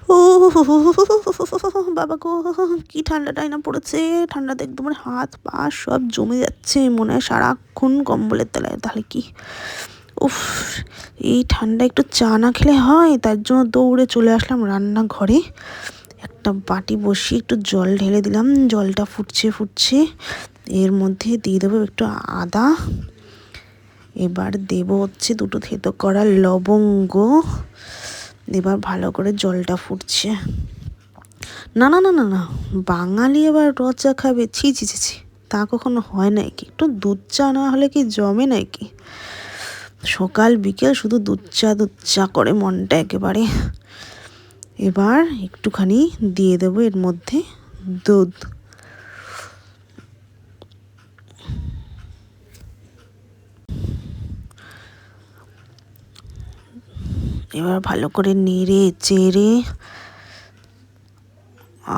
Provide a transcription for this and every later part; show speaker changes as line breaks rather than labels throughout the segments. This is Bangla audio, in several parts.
ও বাবা গো, কি ঠান্ডাটাই না পড়েছে। ঠান্ডাতে একদম আমার হাত পা সব জমে যাচ্ছে, মনে হয় সারাক্ষণ কম্বলের তলায়। তাহলে কি উফ, এই ঠান্ডা একটু চা না খেলে হয়। তার জন্য দৌড়ে চলে আসলাম রান্নাঘরে। একটা বাটি বসিয়ে একটু জল ঢেলে দিলাম, জলটা ফুটছে ফুটছে। এর মধ্যে দিয়ে দেবো একটু আদা, এবার দেবো হচ্ছে দুটো থেতো করা লবঙ্গ। এবার ভালো করে জলটা ফুটছে। না না না না না, বাঙালি এবার র চা খাবে? ছি ছি ছি ছি, তা কখনো হয় নাকি? একটু দুধ চা না হলে কি জমে নাকি? সকাল বিকেল শুধু দুধ চা করে মনটা একেবারে। এবার একটুখানি দিয়ে দেবো এর মধ্যে দুধ। এবার ভালো করে নেড়ে চেড়ে,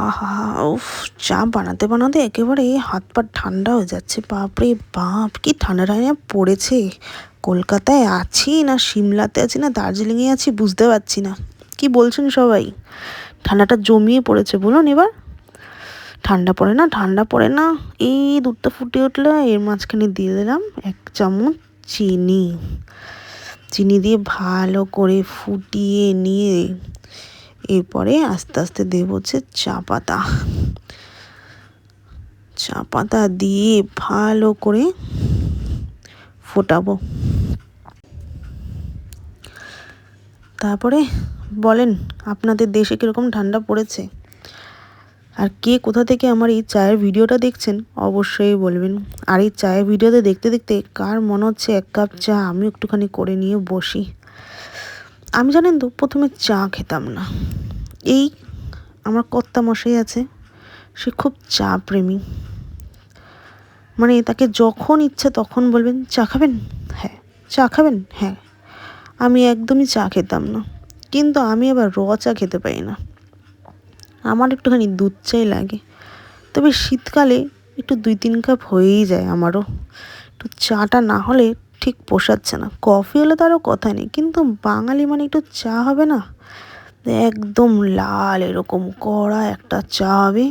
আহা উফ, চা বানাতে বানাতে একেবারে হাত পা ঠান্ডা হয়ে যাচ্ছে। বাপরে বাপ, কি ঠান্ডা পড়েছে। কলকাতায় আছি না সিমলাতে আছি না দার্জিলিংয়ে আছি বুঝতে পারছি না। কি বলছেন সবাই? ঠান্ডাটা জমিয়ে পড়েছে বলুন এবার। ঠান্ডা পড়ে না, ঠান্ডা পড়ে না। এই দুধটা ফুটে উঠলো, এর মাঝখানে দিয়ে দিলাম 1 চামচ চিনি। চিনি দিয়ে ভালো করে ফুটিয়ে নিয়ে এরপরে আস্তে আস্তে দেবো হচ্ছে চা পাতা। চা পাতা দিয়ে ভালো করে ফোটাবো। তারপরে বলেন, আপনাদের দেশে কীরকম ঠান্ডা পড়েছে? আর কে কোথা থেকে আমার এই চায়ের ভিডিওটা দেখছেন অবশ্যই বলবেন। আর এই চায়ের ভিডিওতে দেখতে দেখতে কার মনে হচ্ছে 1 কাপ চা আমি একটুখানি করে নিয়ে বসি। আমি জানেন তো প্রথমে চা খেতাম না। এই আমার কর্তা মশাই আছে, সে খুব চা প্রেমী। মানে তাকে যখন ইচ্ছা তখন বলবেন চা খাবেন, হ্যাঁ। চা খাবেন, হ্যাঁ। আমি একদমই চা খেতাম না, কিন্তু আমি আবার র চা খেতে পারি না। আমার একটুখানি দুধ চাই লাগে। তবে শীতকালে একটু 2-3 কাপ হয়েই যায় আমারও। একটু চাটা না হলে ঠিক পোষাচ্ছে না। কফি হলে তারও কথা নেই, কিন্তু বাঙালি মানে একটু চা হবে না? একদম লাল এরকম কড়া একটা চা হবে।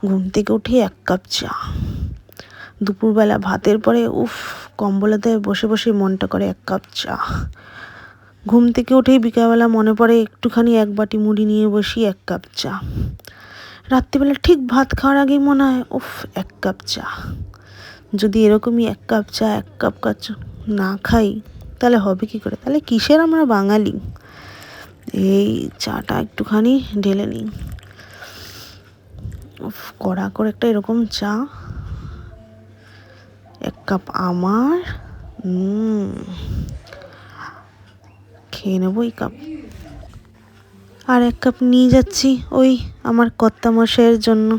ঘুম থেকে উঠে 1 কাপ চা। দুপুরবেলা ভাতের পরে উফ, কম্বলেতে বসে বসে মনটা করে 1 কাপ চা। ঘুম থেকে উঠেই বিকালবেলা মনে পড়ে একটুখানি 1 বাটি মুড়ি নিয়ে বসি, 1 কাপ চা। রাত্রিবেলা ঠিক ভাত খাওয়ার আগেই মনে হয় উফ, 1 কাপ চা। যদি এরকমই 1 কাপ চা 1 কাপ না খাই তাহলে হবে কি করে? তাহলে কিসের আমরা বাঙালি? এই চাটা একটুখানি ঢেলে নিই। উফ, কড়া করে একটা এরকম চা, 1 কাপ আমার। খেয়ে নেবো এই কাপ। আর 1 কাপ নিয়ে যাচ্ছি ওই আমার কর্তামশাইয়ের জন্য।